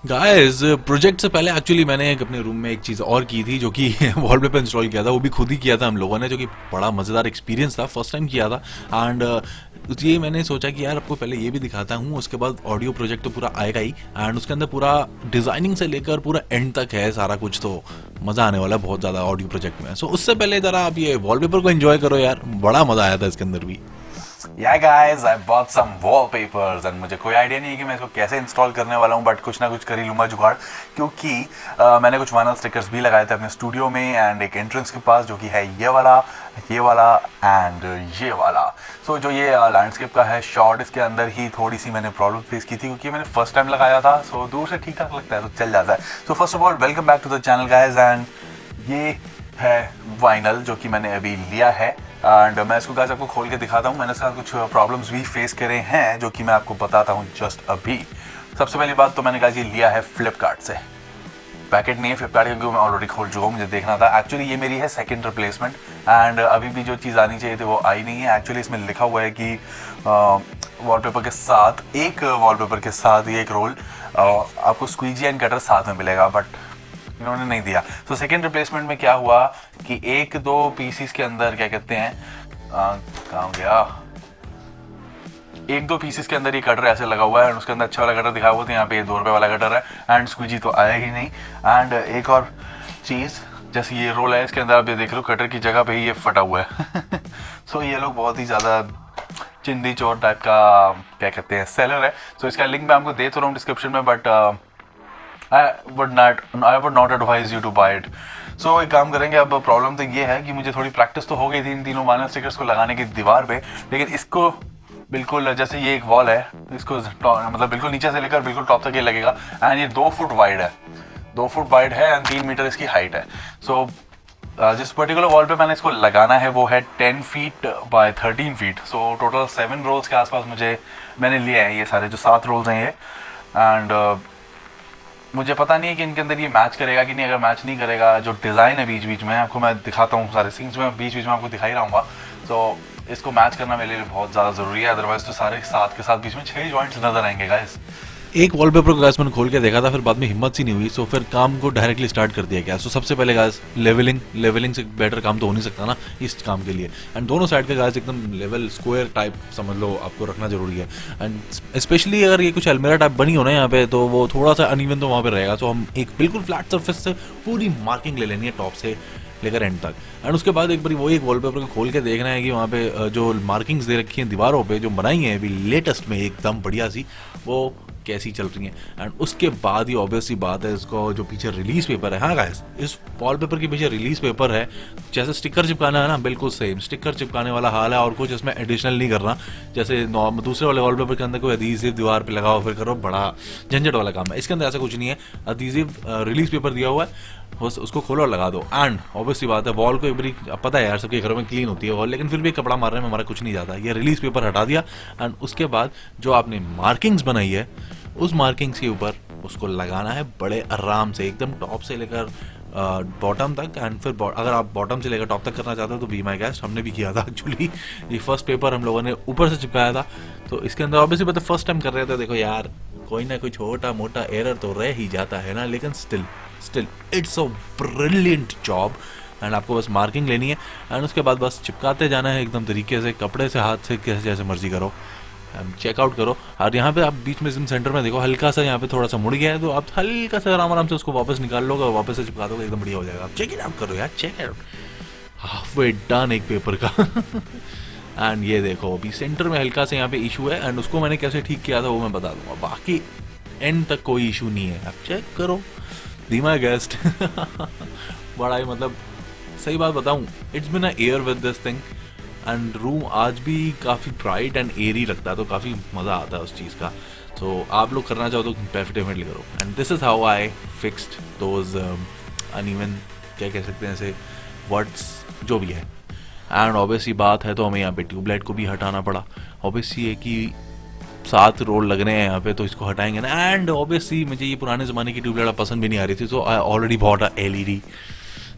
Guys, project से पहले actually मैंने एक अपने रूम में एक चीज़ और की थी, जो कि वॉलपेपर इंस्टॉल किया था। वो भी खुद ही किया था हम लोगों ने, जो कि बड़ा मज़ेदार एक्सपीरियंस था, फर्स्ट टाइम किया था। एंड ये मैंने सोचा कि यार आपको पहले ये भी दिखाता हूँ, उसके बाद ऑडियो प्रोजेक्ट तो पूरा आएगा ही। एंड उसके अंदर पूरा डिज़ाइनिंग से लेकर पूरा एंड तक है सारा कुछ, तो मज़ा आने वाला है बहुत ज़्यादा ऑडियो प्रोजेक्ट में। सो उससे पहले ज़रा आप ये वॉलपेपर को एंजॉय करो यार, बड़ा मज़ा आया था इसके अंदर भी। Yeah guys, I bought some wallpapers and मुझे कोई आइडिया नहीं है कि मैं इसको कैसे इंस्टॉल करने वाला हूँ, बट कुछ ना कुछ कर ही लूँगा जुगाड़, क्योंकि मैंने कुछ वाइनल स्टिकर्स भी लगाए थे अपने स्टूडियो में एंड एक एंट्रेंस के पास, जो कि है ये वाला एंड ये वाला। सो जो ये लैंडस्केप का है शॉट, इसके अंदर ही थोड़ी सी मैंने प्रॉब्लम फेस की थी, क्योंकि मैंने फर्स्ट टाइम लगाया था। सो दूर से ठीक ठाक लगता है तो चल जाता है। So first of all welcome back to the channel guys, and ये है वाइनल जो कि मैंने अभी लिया है। एंड मैं इसको गाइस आपको खोल के दिखाता हूँ। मैंने इसके साथ कुछ प्रॉब्लम्स भी फेस करे हैं, जो कि मैं आपको बताता हूँ जस्ट अभी। सबसे पहली बात तो मैंने कहा ये लिया है फ्लिपकार्ट से। पैकेट नहीं है फ्लिपकार्ट, क्योंकि मैं ऑलरेडी खोल चुका हूँ, मुझे देखना था। एक्चुअली ये मेरी है सेकंड रिप्लेसमेंट, एंड अभी भी जो चीज़ आनी चाहिए थी वो आई नहीं है। एक्चुअली इसमें लिखा हुआ है कि वॉलपेपर के साथ, एक वॉलपेपर के साथ ये एक रोल आपको स्क्वीजी एंड कटर साथ में मिलेगा, बट इन्होंने नहीं दिया। तो सेकेंड रिप्लेसमेंट में क्या हुआ कि एक दो पीसीस के अंदर क्या कहते हैं, कहाँ गया, एक दो पीसेस के अंदर ये कटर ऐसे लगा हुआ है, एंड उसके अंदर अच्छा वाला कटर दिखा हुआ था। यहाँ पे ये 2 रुपये वाला कटर है, एंड स्क्वीजी तो आया ही नहीं। एंड एक और चीज़, जैसे ये रोल है, इसके अंदर आप ये देख लो कटर की जगह पे ही ये फटा हुआ है। सो ये लोग बहुत ही ज़्यादा चिंदी चोर टाइप का क्या कहते हैं सेलर है। सो इसका लिंक मैं आपको दे तो रहा हूँ डिस्क्रिप्शन में, but I would not advise you to buy it. So एक काम करेंगे। अब प्रॉब्लम तो ये है कि मुझे थोड़ी प्रैक्टिस तो हो गई थी इन तीनों वाइनल स्टिकर्स को लगाने की दीवार पे, लेकिन इसको बिल्कुल, जैसे ये एक वॉल है, इसको मतलब बिल्कुल नीचे से लेकर बिल्कुल टॉप तक ये लगेगा। एंड ये 2 फुट वाइड है, 2 फुट वाइड है, एंड 3 मीटर इसकी हाइट है। सो जिस पर्टिकुलर वॉल पे मैंने इसको लगाना है वो है 10 feet by 13 feet. So total 7 rolls के आसपास मैंने लिए हैं, ये सारे जो 7 रोल्स हैं ये। एंड मुझे पता नहीं है कि इनके अंदर ये मैच करेगा कि नहीं। अगर मैच नहीं करेगा, जो डिज़ाइन है बीच बीच में आपको मैं दिखाता हूँ, सारे सीन्स में बीच बीच में आपको दिखाई रहूँगा, तो इसको मैच करना मेरे लिए बहुत ज़्यादा ज़रूरी है। अदरवाइज तो सारे साथ के साथ बीच में 6 जॉइंट्स नजर आएंगे गाइस। एक वॉलपेपर को गैस मैंने खोल के देखा था, फिर बाद में हिम्मत सी नहीं हुई, सो फिर काम को डायरेक्टली स्टार्ट कर दिया गया। सो सबसे पहले गैस लेवलिंग से बेटर काम तो हो नहीं सकता ना इस काम के लिए। एंड दोनों साइड का गैस एकदम लेवल स्क्वायर टाइप समझ लो आपको रखना जरूरी है। एंड स्पेशली अगर ये कुछ अलमेरा टाइप बनी हो ना यहाँ पे, तो वो थोड़ा सा अनइवन तो वहाँ पे रहेगा। सो हम एक बिल्कुल फ्लैट सरफेस से पूरी मार्किंग ले लेनी है टॉप से लेकर एंड तक। एंड उसके बाद एक बार वो एक वॉलपेपर को खोल के देखना है कि वहाँ पे जो मार्किंग्स दे रखी हैं दीवारों पे, जो बनाई हैं अभी लेटेस्ट में एकदम बढ़िया सी, वो कैसी चल रही हैं। एंड उसके बाद ही ऑब्वियस सी बात है, इसको जो पीछे रिलीज पेपर है, हाँ गाइस, इस वॉलपेपर के पीछे रिलीज पेपर है। जैसे स्टिकर चिपकाना है ना, बिल्कुल सेम स्टिकर चिपकाने वाला हाल है, और कुछ इसमें एडिशनल नहीं करना। जैसे दूसरे वाले वॉलपेपर के अंदर कोई अधीसिव दीवार पे लगाओ फिर करो, बड़ा झंझट वाला काम है। इसके अंदर ऐसा कुछ नहीं है, अधीसिव रिलीज पेपर दिया हुआ है, बस उसको खोलो और लगा दो। एंड ऑब्वियसली बात है, वॉल को एक बारी पता है यार सबके घरों में क्लीन होती है वॉल, लेकिन फिर भी कपड़ा मारने में हमारा कुछ नहीं जाता। ये रिलीज पेपर हटा दिया, एंड उसके बाद जो आपने मार्किंग्स बनाई है उस मार्किंग्स के ऊपर उसको लगाना है बड़े आराम से, एकदम टॉप से लेकर बॉटम तक। एंड फिर अगर आप बॉटम से लेकर टॉप तक करना चाहते हो तो बी माई गेस्ट, हमने भी किया था एक्चुअली। ये फर्स्ट पेपर हम लोगों ने ऊपर से चिपकाया था, तो इसके अंदर ऑब्वियसली पता फर्स्ट टाइम कर रहे थे। देखो यार, कोई ना कोई छोटा मोटा एरर तो रह ही जाता है ना, लेकिन still it's a brilliant job. And आपको बस मार्किंग लेनी है, एंड उसके बाद बस चिपकाते जाना है एकदम तरीके से, कपड़े से, हाथ से, कैसे जैसे मर्जी करो, चेकआउट करो। और यहाँ पे आप बीच में सेंटर में देखो, हल्का सा यहाँ पे थोड़ा सा मुड़ गया है, तो आप हल्का सा आराम से उसको वापस निकाल लोगे और वापस से चिपका दोगे, एकदम बढ़िया हो जाएगा। आप चेक इट आउट करो यार, check it out. Half way done एक पेपर का। एंड ये देखो अभी सेंटर में हल्का से यहाँ पे इशू है, एंड उसको मैंने कैसे ठीक किया था वो मैं बता दूंगा। बाकी एंड तक कोई इशू नहीं है, आप चेक करो। धीमा गेस्ट। बड़ा ही मतलब सही बात बताऊं, it's been a air with this thing, and room आज भी काफ़ी ब्राइट एंड एयरी लगता है, तो काफ़ी मज़ा आता है उस चीज़ का। तो आप लोग करना चाहो तो डेफिनेटली करो। And this is how I fixed those uneven, क्या कह सकते हैं ऐसे वर्ड्स, जो भी है। एंड ऑब्वियसली बात है, तो हमें यहाँ पे ट्यूबलाइट को भी हटाना पड़ा। ऑब्वियसली है कि 7 रोल लग रहे हैं यहाँ पे, तो इसको हटाएंगे ना। एंड ऑब्वियसली मुझे ये पुराने ज़माने की ट्यूबलाइट पसंद भी नहीं आ रही थी, तो I already bought a LED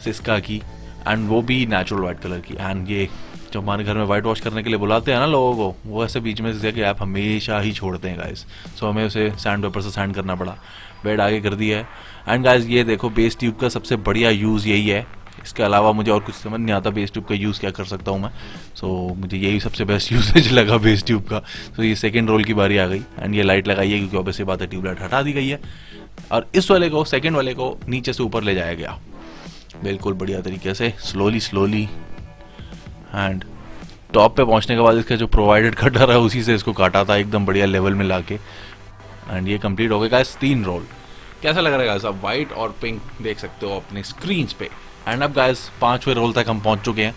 Syska की, एंड वो भी नेचुरल वाइट कलर की। एंड ये जो हमारे घर में वाइट वॉश करने के लिए बुलाते हैं ना लोगों को, वो ऐसे बीच में से गैप हमेशा ही छोड़ते हैं गाइस। सो हमें उसे सैंड पेपर से सैंड करना पड़ा। बेड आगे कर दिया है। एंड गाइस ये देखो, बेस ट्यूब का सबसे बढ़िया यूज़ यही है। इसके अलावा मुझे और कुछ समझ नहीं आता बेस ट्यूब का यूज़ क्या कर सकता हूँ मैं। सो मुझे यही सबसे बेस्ट यूसेज लगा बेस ट्यूब का। तो ये सेकेंड रोल की बारी आ गई। एंड ये लाइट लगाई है क्योंकि ऑब्वियसली बात है ट्यूबलाइट हटा दी गई है। और इस वाले को, सेकेंड वाले को नीचे से ऊपर ले जाया गया बिल्कुल बढ़िया तरीके से, स्लोली। एंड टॉप पे पहुंचने के बाद इसका जो प्रोवाइडेड कटर है उसी से इसको काटा था एकदम बढ़िया लेवल में लाके। एंड ये कंप्लीट हो गया गाइस 3 रोल। कैसा लग रहा है गाइस? आप वाइट और पिंक देख सकते हो अपने स्क्रीन पे। एंड अब गाइस 5वें रोल तक हम पहुंच चुके हैं।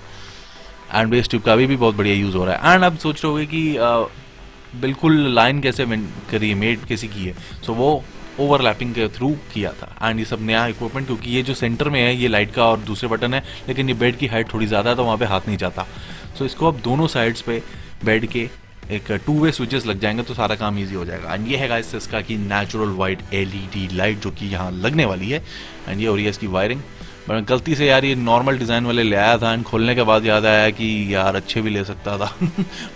एंड बेस ट्यूब का अभी भी बहुत बढ़िया यूज़ हो रहा है। एंड अब सोच रहे होगे कि बिल्कुल लाइन कैसे करी है, मेड कैसी की है। सो वो ओवरलैपिंग के थ्रू किया था। एंड ये सब नया इक्विपमेंट, क्योंकि ये जो सेंटर में है ये लाइट का और दूसरे बटन है, लेकिन ये बेड की हाइट थोड़ी ज़्यादा है तो वहाँ पे हाथ नहीं जाता। सो इसको अब दोनों साइड्स पे बेड के एक 2 वे स्विचेस लग जाएंगे तो सारा काम इजी हो जाएगा। एंड ये है गाइस इसका की नेचुरल वाइट LED लाइट जो कि यहाँ लगने वाली है। एंड ये हो रही है इसकी वायरिंग। बट गलती से यार ये नॉर्मल डिज़ाइन वाले ले आया था। एंड खोलने के बाद याद आया कि यार अच्छे भी ले सकता था।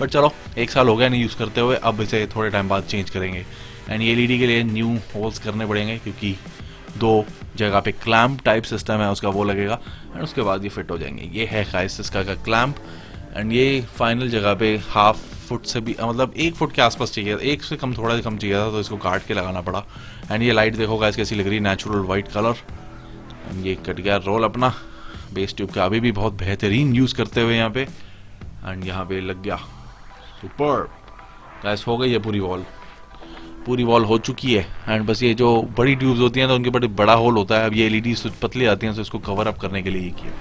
बट चलो 1 साल हो गया नहीं यूज़ करते हुए, अब इसे थोड़े टाइम बाद चेंज करेंगे। एंड ये LED के लिए न्यू होल्स करने पड़ेंगे क्योंकि 2 जगह पे क्लैम्प टाइप सिस्टम है उसका, वो लगेगा। एंड उसके बाद ये फिट हो जाएंगे। ये है गाइस इसका का क्लैम्प। एंड ये फाइनल जगह पे 1/2 फुट से भी, मतलब 1 फुट के आसपास चाहिए, 1 से कम, थोड़ा कम चाहिए था, तो इसको काट के लगाना पड़ा। एंड ये लाइट देखो गाइस कैसी लग रही है, नेचुरल वाइट कलर। एंड ये कट गया रोल अपना बेस ट्यूब का, अभी भी बहुत बेहतरीन यूज़ करते हुए यहाँ पे। एंड यहाँ पे लग गया सुपर गाइस। हो गई है पूरी वॉल हो चुकी है। एंड बस ये जो बड़ी ट्यूब्स होती हैं तो उनके बड़े बड़ा होल होता है। अब ये LED पतली आती हैं तो इसको कवर अप करने के लिए ये किया।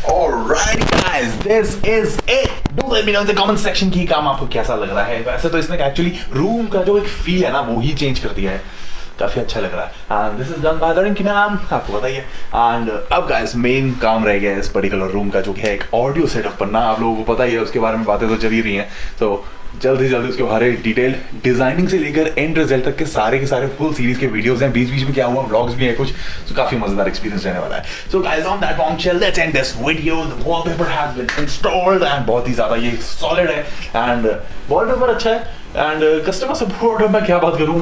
Alright guys, this is it. Do let me know in the comment section कि काम आपको कैसा लग रहा है। वैसे तो इसने एक्चुअली रूम का जो एक फील है ना वो ही चेंज कर दिया है, काफी अच्छा लग रहा है। And this is done by Rinki ma'am, आपको बताइए। एंड अब गाइस मेन काम रह गया है इस पर्टिकुलर रूम का, जो कि है एक ऑडियो सेटअप बनना। आप लोगों को पता ही है, उसके बारे में बातें तो चल ही रही हैं। तो जल्दी उसके बारे डिटेल डिजाइनिंग से लेकर एंड रिजल्ट तक के सारे फुल सीरीज के वीडियोस हैं। बीच में क्या हुआ व्लॉग्स भी हैं कुछ, तो काफी मजेदार एक्सपीरियंस रहने वाला है। So guys on that bombshell let's end this video. The wallpaper has been installed and बहुत ही ज्यादा ये सॉलिड है। एंड वॉलपेपर अच्छा है। एंड कस्टमर सपोर्ट मैं क्या बात करूं,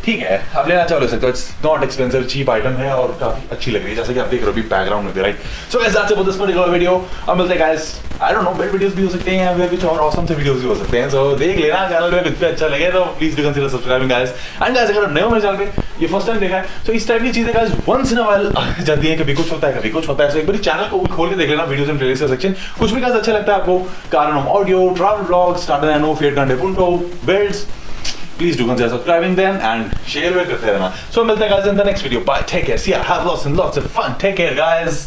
ठीक है, आप लेना चाहो ले सकते हो। It's not expensive, cheap item है और काफी अच्छी लग रही है, जैसे कि आप देख रहे हो अभी बैकग्राउंड में, right. So guys that's it for this particular video. अब मिलते हैं guys, I don't know, bed videos भी हो सकते हैं या फिर कुछ और ऑसम से वीडियोस भी हो सकते हैं। सो देख लेना, चैनल पे कुछ भी अच्छा लगे तो please do consider subscribing guys. And guys अगर नए हो मेरे चैनल पे, ये फर्स्ट टाइम देखा है, तो इस टाइप की चीजें guys once in a while जाती हैं, कभी कुछ होता है कभी कुछ होता है। सो एक बार चैनल को खोल के देख लेना, वीडियोस एंड प्लेलिस्ट का सेक्शन, कुछ भी गाइस अच्छा लगता है आपको, कारण audio, travel vlogs, starter and no fair कंटे पुंटो builds, please do consider subscribing then and share करते रहना। So मिलते हैं guys in the next video. Bye, take care, see ya, have lots and lots of fun, take care guys.